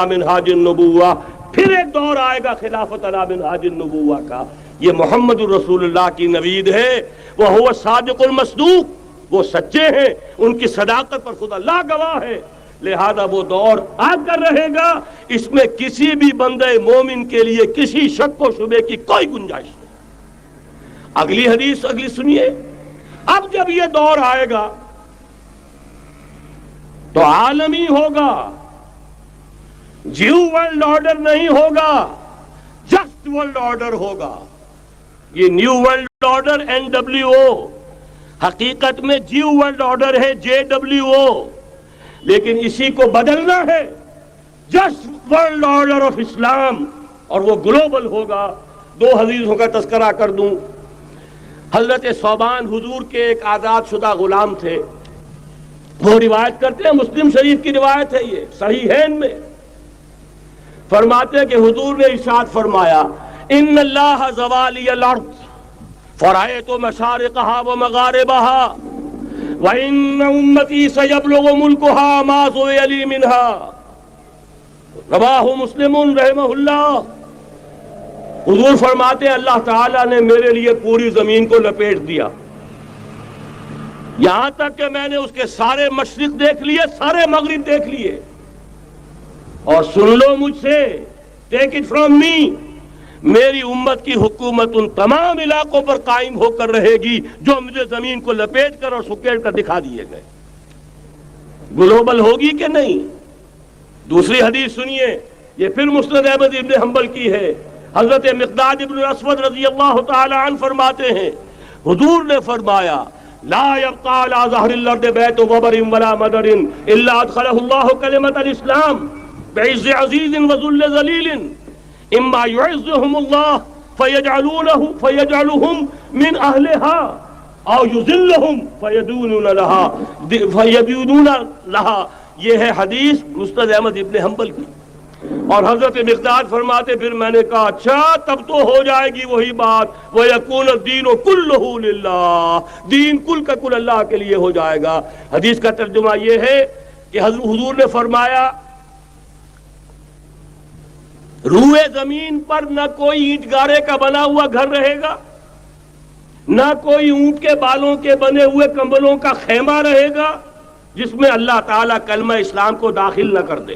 منہاج النبوہ، پھر ایک دور آئے گا خلافت علی منہاج النبوہ کا. یہ محمد الرسول اللہ کی نوید ہے. وہو الصادق المصدوق، وہ سچے ہیں، ان کی صداقت پر خدا اللہ گواہ ہے. لہذا وہ دور آ کر رہے گا، اس میں کسی بھی بندے مومن کے لیے کسی شک و شبے کی کوئی گنجائش نہیں. اگلی حدیث اگلی سنیے. اب جب یہ دور آئے گا تو عالمی ہوگا، جیو ورلڈ آرڈر نہیں ہوگا، جسٹ ورلڈ آرڈر ہوگا. یہ نیو ورلڈ آرڈر NWO، حقیقت میں جیو ورلڈ آرڈر ہے JWO، لیکن اسی کو بدلنا ہے جسٹ ورلڈ آرڈر آف اسلام، اور وہ گلوبل ہوگا. دو حدیثوں کا تذکرہ کر دوں. حضرت ثوبان حضور کے ایک آزاد شدہ غلام تھے. وہ روایت کرتے ہیں، مسلم شریف کی روایت ہے، یہ صحیحین میں فرماتے ہیں کہ حضور نے ارشاد فرمایا، ان اللہ زوالی الارض فرأیت مشارقها ومغاربها وان امتی سیبلغ ملکها ما سئل لی منها. رواہ مسلم رحمہ اللہ. حضور فرماتے ہیں اللہ تعالیٰ نے میرے لیے پوری زمین کو لپیٹ دیا، یہاں تک کہ میں نے اس کے سارے مشرق دیکھ لیے، سارے مغرب دیکھ لیے. اور سن لو مجھ سے، ٹیک اٹ فرام می، میری امت کی حکومت ان تمام علاقوں پر قائم ہو کر رہے گی جو مجھے زمین کو لپیٹ کر اور سکیڑ کر دکھا دیے گئے. گلوبل ہوگی کہ نہیں؟ دوسری حدیث سنیے، یہ پھر مسند احمد ابن حنبل کی ہے. حضرت مقداد ابن الاسود رضی اللہ تعالی عنہ فرماتے ہیں، حضور نے فرمایا، لا يبقى على ظهر الارض بيت وبر ولا مدر الا ادخله الله كلمة الاسلام بعز عزيز وذل ذليل، اما يعزهم الله فيجعلهم من اهلها او يذلهم فيدونون لها. یہ ہے حدیث مسند احمد ابن حنبل کی. اور حضرت مقداد فرماتے پھر میں نے کہا اچھا تب تو ہو جائے گی وہی بات، وَيَكُونَ الدِّينُ كُلُّهُ لِلَّهِ، دین کل کا کل اللہ کے لیے ہو جائے گا. حدیث کا ترجمہ یہ ہے کہ حضور نے فرمایا روئے زمین پر نہ کوئی اینٹ گارے کا بنا ہوا گھر رہے گا، نہ کوئی اونٹ کے بالوں کے بنے ہوئے کمبلوں کا خیمہ رہے گا جس میں اللہ تعالیٰ کلمہ اسلام کو داخل نہ کر دے.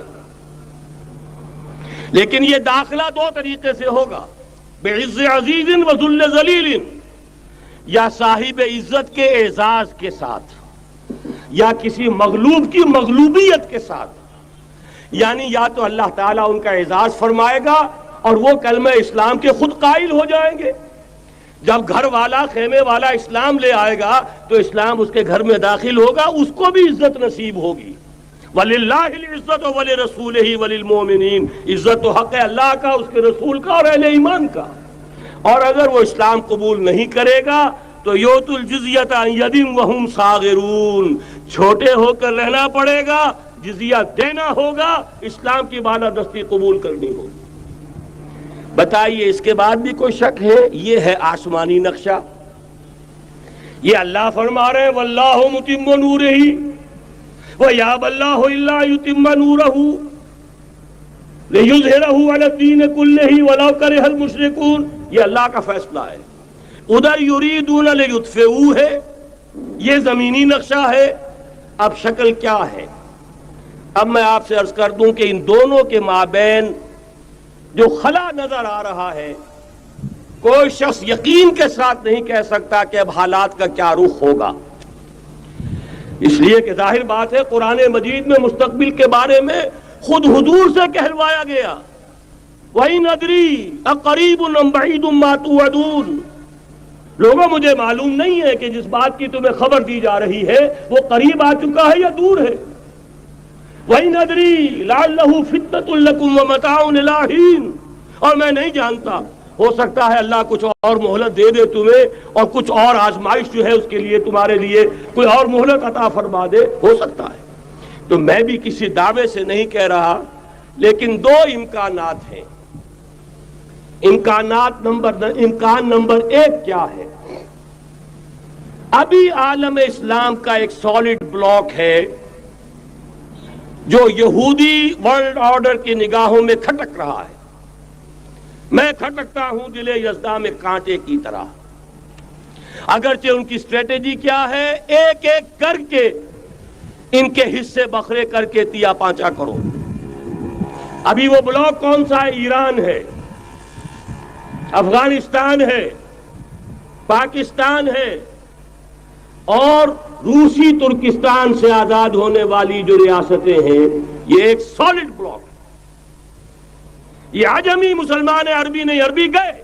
لیکن یہ داخلہ دو طریقے سے ہوگا، بعز عزیز و ذل ذلیل، یا صاحب عزت کے اعزاز کے ساتھ یا کسی مغلوب کی مغلوبیت کے ساتھ. یعنی یا تو اللہ تعالیٰ ان کا اعزاز فرمائے گا اور وہ کلمہ اسلام کے خود قائل ہو جائیں گے. جب گھر والا خیمے والا اسلام لے آئے گا تو اسلام اس کے گھر میں داخل ہوگا، اس کو بھی عزت نصیب ہوگی. وَلِلَّهِ الْعِزَّةُ وَلِرَسُولِهِ وَلِلْمُؤْمِنِينَ، عزت تو حق ہے اللہ کا، اس کے رسول کا اور اہل ایمان کا. اور اگر وہ اسلام قبول نہیں کرے گا تو یؤتُ الْجِزْیَةَ عَنْ یَدٍ وَهُمْ صَاغِرُونَ، چھوٹے ہو کر رہنا پڑے گا، جزیہ دینا ہوگا، اسلام کی بالادستی قبول کرنی ہوگی. بتائیے اس کے بعد بھی کوئی شک ہے؟ یہ ہے آسمانی نقشہ. یہ اللہ فرما رہے ہیں وَاللَّهُ مُتِمُّ نُورِهِ وَيَأْبَى اللَّهُ إِلَّا يُتِمَّ نُورَهُ لِيُظْهِرَهُ عَلَى الدِّينِ كُلِّهِ وَلَوْ كَرِهَ الْمُشْرِكُونَ. یہ اللہ کا فیصلہ ہے. ادھر یریدون لیطفئوا ہے، یہ زمینی نقشہ ہے. اب شکل کیا ہے؟ اب میں آپ سے عرض کر دوں کہ ان دونوں کے مابین جو خلا نظر آ رہا ہے، کوئی شخص یقین کے ساتھ نہیں کہہ سکتا کہ اب حالات کا کیا رخ ہوگا. اس لیے کہ ظاہر بات ہے قرآن مجید میں مستقبل کے بارے میں خود حضور سے کہلوایا گیا، وَإِنْ أَدْرِي أَقَرِيبٌ أَمْ بَعِيدٌ مَا تُوعَدُونَ. لوگوں مجھے معلوم نہیں ہے کہ جس بات کی تمہیں خبر دی جا رہی ہے وہ قریب آ چکا ہے یا دور ہے. وَإِنْ أَدْرِي لَعَلَّهُ فِتْنَةٌ لَكُمْ وَمَتَاعٌ إِلَىٰ حِينٍ. اور میں نہیں جانتا، ہو سکتا ہے اللہ کچھ اور مہلت دے دے تمہیں، اور کچھ اور آزمائش جو ہے اس کے لیے تمہارے لیے کوئی اور مہلت عطا فرما دے، ہو سکتا ہے. تو میں بھی کسی دعوے سے نہیں کہہ رہا، لیکن دو امکانات ہیں. امکان نمبر ایک کیا ہے؟ ابھی عالم اسلام کا ایک سالڈ بلاک ہے جو یہودی ورلڈ آرڈر کی نگاہوں میں کھٹک رہا ہے. میں کھٹکتا ہوں دل یزداں میں کانٹے کی طرح. اگرچہ ان کی اسٹریٹجی کیا ہے؟ ایک ایک کر کے ان کے حصے بکھرے کر کے تیا پانچا کرو. ابھی وہ بلاک کون سا ہے؟ ایران ہے، افغانستان ہے، پاکستان ہے اور روسی ترکستان سے آزاد ہونے والی جو ریاستیں ہیں، یہ ایک سالڈ بلاک. یہ عجمی مسلمان عربی نہیں، عربی گئے،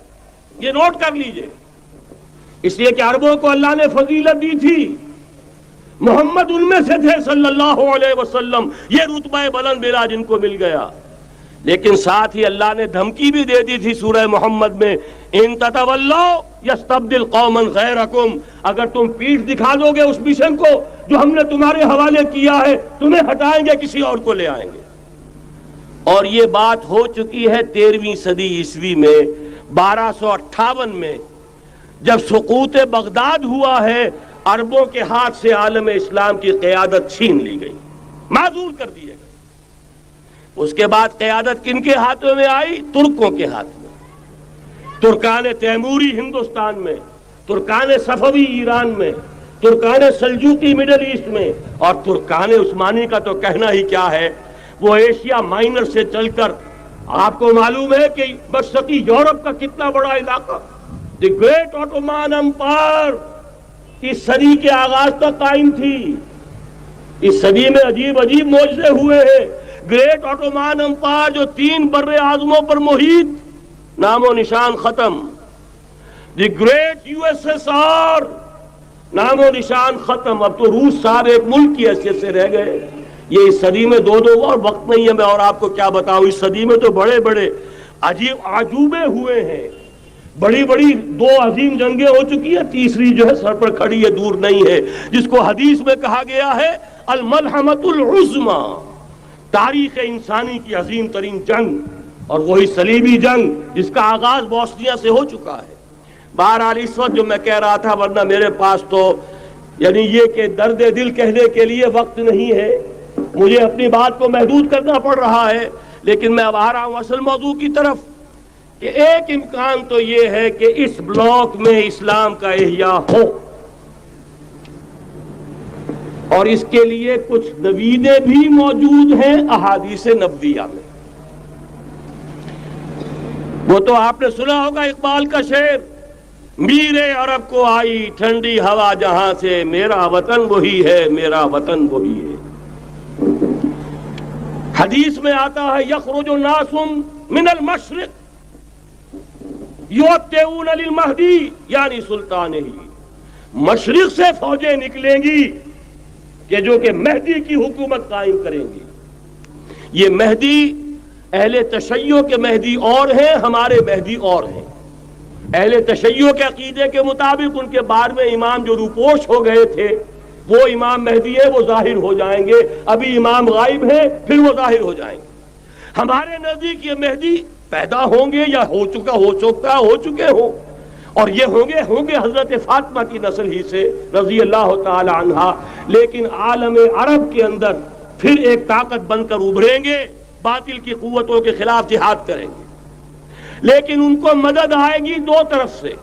یہ نوٹ کر لیجئے. اس لیے کہ عربوں کو اللہ نے فضیلت دی تھی، محمد ان میں سے تھے صلی اللہ علیہ وسلم، یہ رتبہ بلند میرا جن کو مل گیا. لیکن ساتھ ہی اللہ نے دھمکی بھی دے دی تھی سورہ محمد میں، ان تتولوا یستبدل قوما غیرکم، اگر تم پیٹھ دکھا دو گے اس مشن کو جو ہم نے تمہارے حوالے کیا ہے، تمہیں ہٹائیں گے، کسی اور کو لے آئیں گے. اور یہ بات ہو چکی ہے 13ویں صدی عیسوی میں. 1258 میں جب سقوط بغداد ہوا ہے، عربوں کے ہاتھ سے عالم اسلام کی قیادت چھین لی گئی، معزول کر دیے گئے. اس کے بعد قیادت کن کے ہاتھوں میں آئی؟ ترکوں کے ہاتھ میں. ترکان تیموری ہندوستان میں، ترکان صفوی ایران میں، ترکان سلجوقی مڈل ایسٹ میں، اور ترکان عثمانی کا تو کہنا ہی کیا ہے. وہ ایشیا مائنر سے چل کر آپ کو معلوم ہے کہ مشرقی یورپ کا کتنا بڑا علاقہ، دی گریٹ آٹومان امپائر اس صدی کے آغاز تک قائم تھی. اس صدی میں عجیب عجیب معجزے ہوئے ہیں. گریٹ آٹومان امپائر جو 3 بر اعظموں پر محیط، نام و نشان ختم. The great U S S R, نام و نشان ختم. اب تو روس صاحب ایک ملک کی حیثیت سے رہ گئے. یہ اس صدی میں دو اور وقت نہیں ہے میں اور آپ کو کیا بتاؤں. اس صدی میں تو بڑے بڑے عجیب عجوبے ہوئے ہیں. بڑی بڑی 2 عظیم جنگیں ہو چکی ہیں، تیسری جو ہے سر پر کھڑی ہے، دور نہیں ہے، جس کو حدیث میں کہا گیا ہے الملحمۃ العظمی، تاریخ انسانی کی عظیم ترین جنگ، اور وہی صلیبی جنگ جس کا آغاز بوسنیا سے ہو چکا ہے. بہرحال اس وقت جو میں کہہ رہا تھا، ورنہ میرے پاس تو یعنی یہ کہ درد دل کہنے کے لیے وقت نہیں ہے، مجھے اپنی بات کو محدود کرنا پڑ رہا ہے. لیکن میں اب آ رہا ہوں اصل موضوع کی طرف، کہ ایک امکان تو یہ ہے کہ اس بلاک میں اسلام کا احیاء ہو، اور اس کے لیے کچھ نویدیں بھی موجود ہیں احادیث نبویہ میں. وہ تو آپ نے سنا ہوگا اقبال کا شعر، میرے عرب کو آئی ٹھنڈی ہوا جہاں سے، میرا وطن وہی ہے، میرا وطن وہی ہے. حدیث میں آتا ہے یخرج الناس من المشرق یؤتون للمہدی یعنی سلطانہ، مشرق سے فوجیں نکلیں گی کہ جو کہ مہدی کی حکومت قائم کریں گی. یہ مہدی اہل تشیع کے مہدی اور ہیں، ہمارے مہدی اور ہیں. اہل تشیع کے عقیدے کے مطابق ان کے بعد میں امام جو روپوش ہو گئے تھے وہ امام مہدی ہے، وہ ظاہر ہو جائیں گے. ابھی امام غائب ہے، پھر وہ ظاہر ہو جائیں گے. ہمارے نزدیک یہ مہدی پیدا ہوں گے یا ہو چکے ہوں، اور یہ ہوں گے حضرت فاطمہ کی نسل ہی سے رضی اللہ تعالی عنہا. لیکن عالم عرب کے اندر پھر ایک طاقت بن کر ابھریں گے، باطل کی قوتوں کے خلاف جہاد کریں گے. لیکن ان کو مدد آئے گی 2 طرف سے.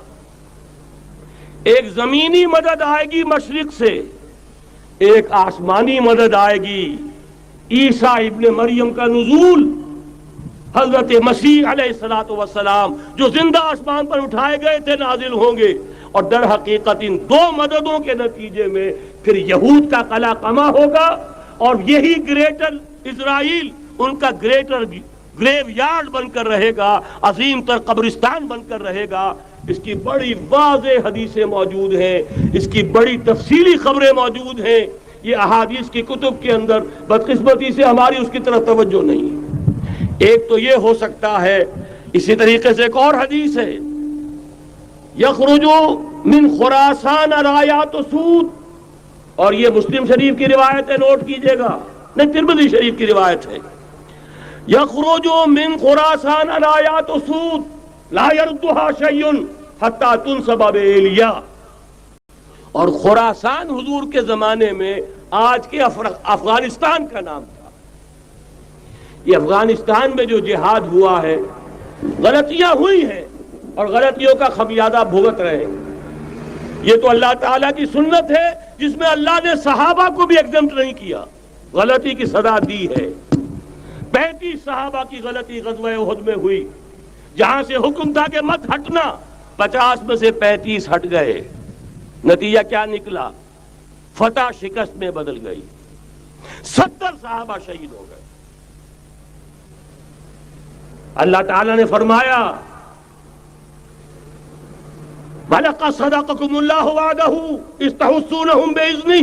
ایک زمینی مدد آئے گی مشرق سے، ایک آسمانی مدد آئے گی. عیسیٰ ابن مریم کا نزول، حضرت مسیح علیہ الصلوۃ والسلام جو زندہ آسمان پر اٹھائے گئے تھے نازل ہوں گے. اور در حقیقت ان 2 مددوں کے نتیجے میں پھر یہود کا قلع قمع ہوگا، اور یہی گریٹر اسرائیل ان کا گریٹر گریو یارڈ بن کر رہے گا، عظیم تر قبرستان بن کر رہے گا. اس کی بڑی واضح حدیثیں موجود ہیں، اس کی بڑی تفصیلی خبریں موجود ہیں. یہ احادیث کی کتب کے اندر بدقسمتی سے ہماری اس کی طرف توجہ نہیں ہے. ایک تو یہ ہو سکتا ہے. اسی طریقے سے ایک اور حدیث ہے، یخرج من خراسان رایات سود، اور یہ مسلم شریف کی روایت ہے، نوٹ کیجئے گا، نہیں ترمذی شریف کی روایت ہے. یخرج من خراسان رایات سود لا يردها شيء حتى تنصب بإيلیا. اور خراسان حضور کے زمانے میں آج کے افغانستان کا نام تھا. یہ افغانستان میں جو جہاد ہوا ہے، غلطیاں ہوئی ہیں اور غلطیوں کا خمیازہ بھگت رہے ہیں۔ یہ تو اللہ تعالیٰ کی سنت ہے جس میں اللہ نے صحابہ کو بھی ایگزمپٹ نہیں کیا، غلطی کی سزا دی ہے۔ 35 صحابہ کی غلطی غزوہ احد میں ہوئی، جہاں سے حکم تھا کہ مت ہٹنا، 50 میں سے 35 ہٹ گئے۔ نتیجہ کیا نکلا؟ فتح شکست میں بدل گئی، 70 صحابہ شہید ہو گئے۔ اللہ تعالیٰ نے فرمایا وَلَقَدْ صَدَقَكُمُ اللَّهُ وَعْدَهُ إِذْ تَحُسُّونَهُم بِإِذْنِهِ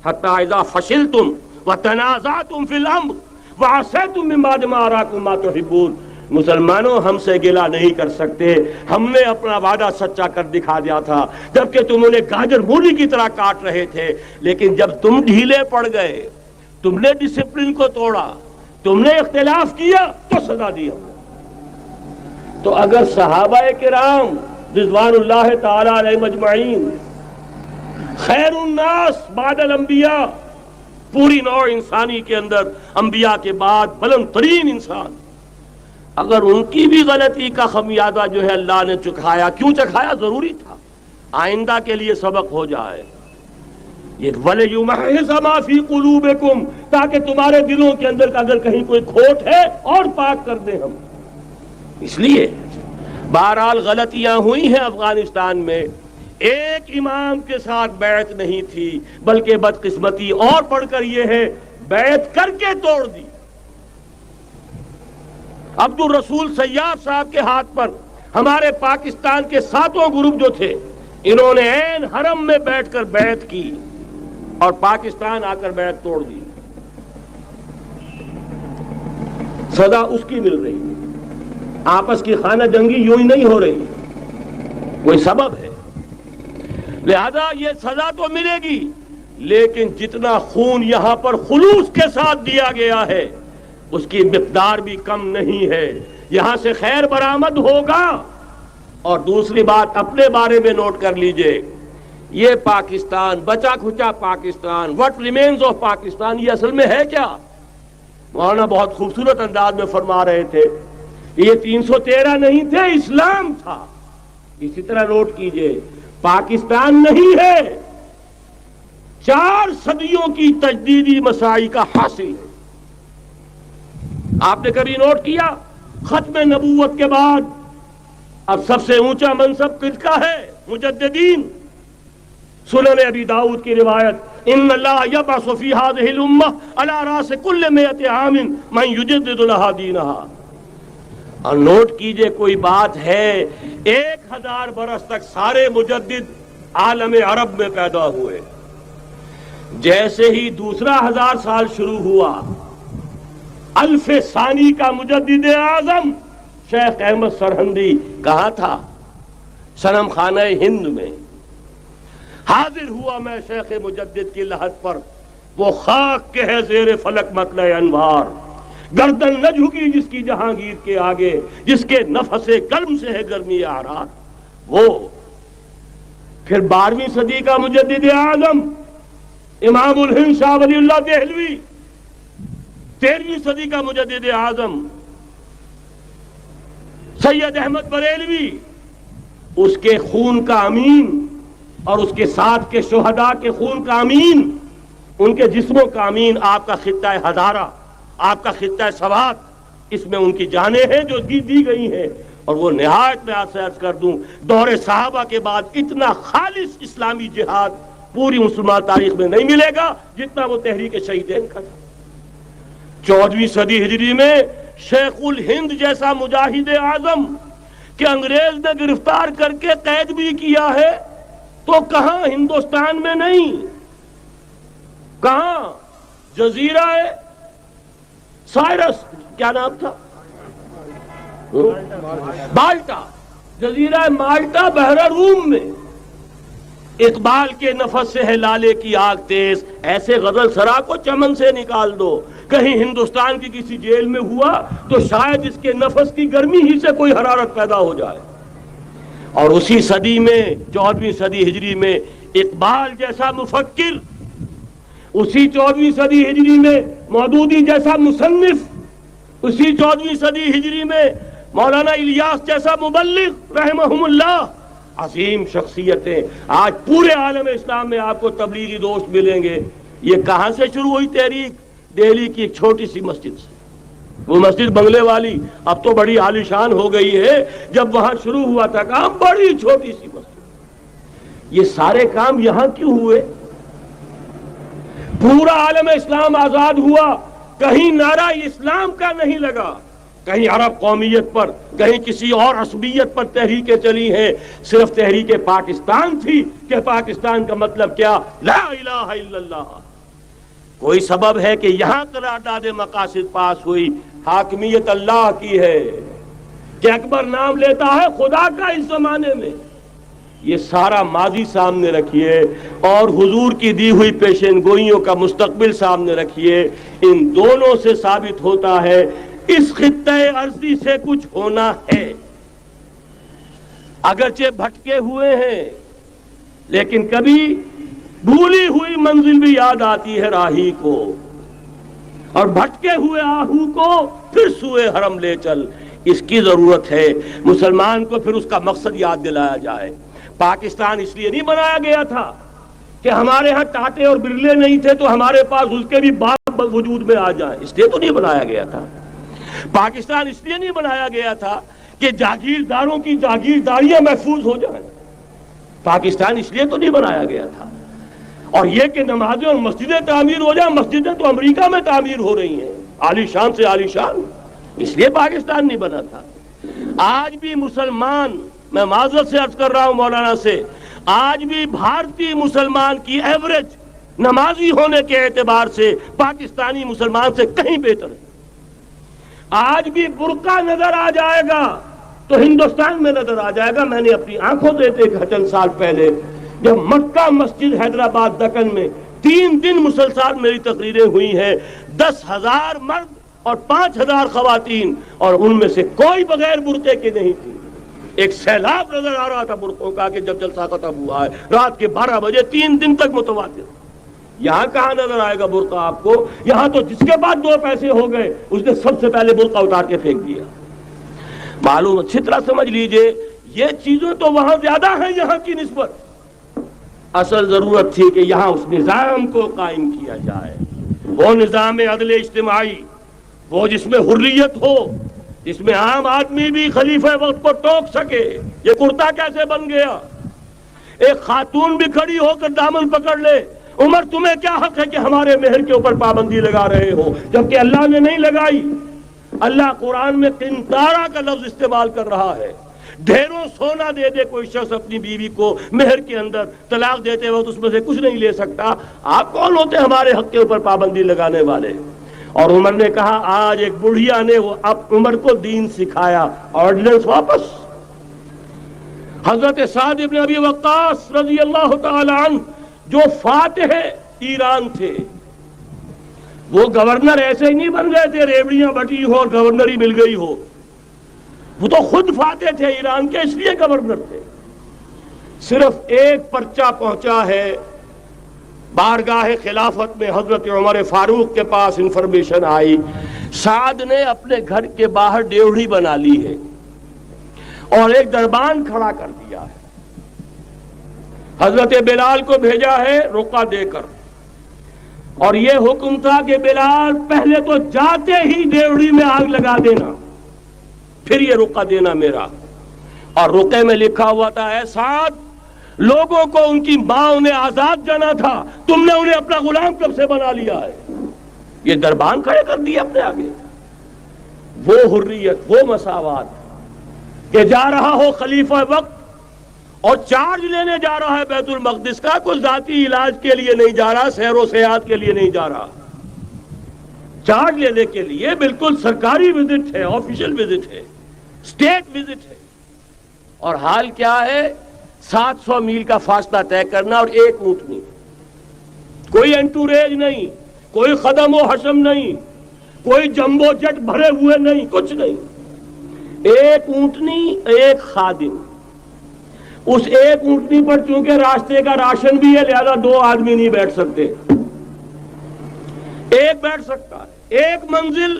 حَتَّىٰ إِذَا فَشِلْتُمْ وَتَنَازَعْتُمْ فِي الْأَمْرِ وَعَصَيْتُم مِّن بَعْدِ مَا أَرَاكُم مَّا تُحِبُّونَ۔ مسلمانوں، ہم سے گلہ نہیں کر سکتے، ہم نے اپنا وعدہ سچا کر دکھا دیا تھا جبکہ تم انہیں گاجر مولی کی طرح کاٹ رہے تھے، لیکن جب تم ڈھیلے پڑ گئے، تم نے ڈسپلن کو توڑا، تم نے اختلاف کیا تو سزا دی ہم نے۔ تو اگر صحابہ کرام رضوان اللہ تعالی علیہم اجمعین خیر الناس بعد الانبیاء، پوری نوع انسانی کے اندر انبیاء کے بعد بلند ترین انسان، اگر ان کی بھی غلطی کا خمیازہ جو ہے اللہ نے چکھایا، کیوں چکھایا؟ ضروری تھا، آئندہ کے لیے سبق ہو جائے۔ یہ وَلِيُمَحِّصَ مَا فِي قُلُوبِكُمْ، تاکہ تمہارے دلوں کے اندر اگر کہیں کوئی کھوٹ ہے اور پاک کر دیں ہم۔ اس لیے بہرحال غلطیاں ہوئی ہیں افغانستان میں، ایک امام کے ساتھ بیعت نہیں تھی، بلکہ بدقسمتی اور پڑھ کر یہ ہے بیعت کر کے توڑ دی۔ عبد الرسول سیاف صاحب کے ہاتھ پر ہمارے پاکستان کے 7 گروپ جو تھے، انہوں نے عین حرم میں بیٹھ کر بیعت کی اور پاکستان آ کر بیعت توڑ دی۔ سزا اس کی مل رہی ہے، آپس کی خانہ جنگی یوں ہی نہیں ہو رہی، کوئی سبب ہے، لہذا یہ سزا تو ملے گی، لیکن جتنا خون یہاں پر خلوص کے ساتھ دیا گیا ہے اس کی مقدار بھی کم نہیں ہے، یہاں سے خیر برآمد ہوگا۔ اور دوسری بات اپنے بارے میں نوٹ کر لیجئے، یہ پاکستان، بچا کھچا Pakistan, what remains of Pakistan, یہ اصل میں ہے کیا؟ مولانا بہت خوبصورت انداز میں فرما رہے تھے، یہ 313 نہیں تھے، اسلام تھا۔ اسی طرح نوٹ کیجئے، پاکستان نہیں ہے، 4 صدیوں کی تجدیدی مساعی کا حاصل ہے۔ آپ نے کبھی نوٹ کیا ختم نبوت کے بعد اب سب سے اونچا منصب کس کا ہے؟ مجددین۔ سنن ابی داؤد کی روایت، ان اللہ یبعث فی هذه الامہ علی راس کل 100 عام من یجدد لها دینها۔ اور نوٹ کیجئے، کوئی بات ہے 1000 برس تک سارے مجدد عالم عرب میں پیدا ہوئے، جیسے ہی دوسرا 1000 سال شروع ہوا، الف ثانی کا مجدد اعظم شیخ احمد سرہندی کہاں تھا؟ صنم خانہ ہند میں حاضر ہوا۔ میں شیخ مجدد کی لحد پر، وہ خاک کے ہے زیر فلک مطلع انوار، گردن نہ جھکی جس کی جہانگیر کے آگے، جس کے نفس گرم سے ہے گرمی اعراض۔ وہ پھر 12ویں صدی کا مجدد اعظم امام الہند شاہ ولی اللہ دہلوی، 13ویں صدی کا مجدد اعظم سید احمد بریلوی، اس کے خون کا امین اور اس کے ساتھ کے شہداء کے خون کا امین، ان کے جسموں کا امین آپ کا خطہ ہزارہ، آپ کا خطہ سوات، اس میں ان کی جانیں ہیں جو دی گئی ہیں۔ اور وہ نہایت میں آپ سے عرض کر دوں، دور صحابہ کے بعد اتنا خالص اسلامی جہاد پوری مسلمان تاریخ میں نہیں ملے گا جتنا وہ تحریک شہیدین کا تھا۔ 14ویں صدی ہجری میں شیخ الہند جیسا مجاہد اعظم کہ انگریز نے گرفتار کر کے قید بھی کیا ہے، تو کہاں؟ ہندوستان میں نہیں، کہاں؟ جزیرہ سائرس، کیا نام تھا؟ مالٹا، جزیرہ مالٹا بحر روم میں۔ اقبال کے نفس سے ہے لالے کی آگ تیز، ایسے غزل سرا کو چمن سے نکال دو۔ کہیں ہندوستان کی کسی جیل میں ہوا تو شاید اس کے نفس کی گرمی ہی سے کوئی حرارت پیدا ہو جائے۔ اور اسی صدی میں 14ویں صدی ہجری میں اقبال جیسا مفکر، اسی 14ویں صدی ہجری میں مودودی جیسا مصنف، اسی 14ویں صدی ہجری میں مولانا الیاس جیسا مبلغ رحمہم اللہ، عظیم شخصیتیں، آج پورے عالم اسلام میں آپ کو تبلیغی دوست ملیں گے۔ یہ کہاں سے شروع ہوئی تحریک؟ دہلی کی ایک چھوٹی سی مسجد سے، وہ مسجد بنگلے والی اب تو بڑی عالیشان ہو گئی ہے، جب وہاں شروع ہوا تھا کام بڑی چھوٹی سی مسجد۔ یہ سارے کام یہاں کیوں ہوئے؟ پورا عالم اسلام آزاد ہوا، کہیں نعرہ اسلام کا نہیں لگا، کہیں عرب قومیت پر، کہیں کسی اور عصبیت پر تحریکیں چلی ہیں، صرف تحریک پاکستان تھی کہ پاکستان کا مطلب کیا؟ لا الہ الا اللہ۔ کوئی سبب ہے کہ یہاں قرارداد مقاصد پاس ہوئی، حاکمیت اللہ کی ہے، کہ اکبر نام لیتا ہے خدا کا اس زمانے میں۔ یہ سارا ماضی سامنے رکھیے اور حضور کی دی ہوئی پیشین گوئیوں کا مستقبل سامنے رکھیے، ان دونوں سے ثابت ہوتا ہے اس خطہ ارضی سے کچھ ہونا ہے۔ اگرچہ بھٹکے ہوئے ہیں لیکن کبھی بھولی ہوئی منزل بھی یاد آتی ہے راہی کو، اور بھٹکے ہوئے آہو کو پھر سوئے حرم لے چل، اس کی ضرورت ہے۔ مسلمان کو پھر اس کا مقصد یاد دلایا جائے۔ پاکستان اس لیے نہیں بنایا گیا تھا کہ ہمارے ہاں ٹاٹے اور برلے نہیں تھے تو ہمارے پاس اس کے بھی باپ وجود میں آ جائیں، اس لیے تو نہیں بنایا گیا تھا۔ پاکستان اس لیے نہیں بنایا گیا تھا کہ جاگیرداروں کی جاگیرداریاں محفوظ ہو جائیں، پاکستان اس لیے تو نہیں بنایا گیا تھا۔ اور یہ کہ نمازیں اور مسجدیں تعمیر ہو جائیں، مسجدیں تو امریکہ میں تعمیر ہو رہی ہیں، عالی شان سے عالی شان، اس لیے پاکستان نہیں بنا تھا۔ آج بھی مسلمان، میں معذرت سے عرض کر رہا ہوں مولانا سے، آج بھی بھارتی مسلمان کی ایوریج نمازی ہونے کے اعتبار سے پاکستانی مسلمان سے کہیں بہتر ہے۔ آج بھی برقع نظر آ جائے گا تو ہندوستان میں نظر آ جائے گا۔ میں نے اپنی آنکھوں سے دیکھا چند سال پہلے، جب مکہ مسجد حیدرآباد دکن میں 3 دن مسلسل میری تقریریں ہوئی ہیں، 10,000 مرد اور 5,000 خواتین، اور ان میں سے کوئی بغیر برقعے کے نہیں تھی۔ ایک سیلاب نظر آ رہا تھا برقعوں کا کہ جب جلسہ ختم ہوا ہے رات کے 12 بجے 3 دن تک متواتر۔ یہاں کہاں نظر آئے گا برقع آپ کو؟ یہاں تو جس کے بعد 2 پیسے ہو گئے اس نے سب سے پہلے برقع اتار کے پھینک دیا۔ معلوم اچھی طرح سمجھ لیجئے، یہ چیزیں تو وہاں زیادہ ہیں یہاں کی نسبت۔ اصل ضرورت تھی کہ یہاں اس نظام کو قائم کیا جائے، وہ نظام عدل اجتماعی، وہ جس میں حریت ہو، جس میں عام آدمی بھی خلیفہ وقت کو ٹوک سکے۔ یہ کرتا کیسے بن گیا؟ ایک خاتون بھی کھڑی ہو کر دامن پکڑ لے، عمر تمہیں کیا حق ہے کہ ہمارے مہر کے اوپر پابندی لگا رہے ہو، جبکہ اللہ نے نہیں لگائی۔ اللہ قرآن میں قنطارہ کا لفظ استعمال کر رہا ہے۔ ڈھیروں سونا دے دے کوئی شخص اپنی بیوی کو مہر کے اندر، طلاق دیتے وقت اس میں سے کچھ نہیں لے سکتا۔ آپ کون ہوتے ہمارے حق کے اوپر پابندی لگانے والے؟ اور عمر نے کہا، آج ایک بڑھیا نے وہ اب عمر کو دین سکھایا، آرڈیننس واپس۔ حضرت سعد بن ابی وقاص رضی اللہ تعالی عنہ جو فاتح ایران تھے، وہ گورنر ایسے ہی نہیں بن گئے تھے ریوڑیاں بٹی ہو اور گورنری مل گئی ہو، وہ تو خود فاتح تھے ایران کے، اس لیے گورنر تھے۔ صرف ایک پرچہ پہنچا ہے بارگاہ خلافت میں، حضرت عمر فاروق کے پاس انفارمیشن آئی، سعد نے اپنے گھر کے باہر ڈیوڑی بنا لی ہے اور ایک دربان کھڑا کر دیا ہے۔ حضرت بلال کو بھیجا ہے رقعہ دے کر، اور یہ حکم تھا کہ بلال پہلے تو جاتے ہی ڈیوڑی میں آگ لگا دینا، پھر یہ رقعہ دینا میرا۔ اور رقعے میں لکھا ہوا تھا، اے سعد، لوگوں کو ان کی ماں نے آزاد جانا تھا، تم نے انہیں اپنا غلام کب سے بنا لیا ہے؟ یہ دربان کھڑے کر دیے اپنے آگے۔ وہ حریت، وہ مساوات کہ جا رہا ہو خلیفہ وقت اور چارج لینے جا رہا ہے بیت المقدس کا، کوئی ذاتی علاج کے لیے نہیں جا رہا، سیر و سیاحت کے لیے نہیں جا رہا، چارج لینے کے لیے بالکل سرکاری وزٹ ہے، آفیشل وزٹ ہے، اسٹیٹ وزٹ ہے۔ اور حال کیا ہے؟ 700 میل کا فاصلہ طے کرنا اور ایک اونٹنی، کوئی انٹوریج نہیں، کوئی خدم و حشم نہیں، کوئی جمبو جٹ بھرے ہوئے نہیں، کچھ نہیں، ایک اونٹنی، ایک خادم۔ اس ایک اونٹنی پر چونکہ راستے کا راشن بھی ہے لہذا 2 آدمی نہیں بیٹھ سکتے، ایک بیٹھ سکتا ہے، ایک منزل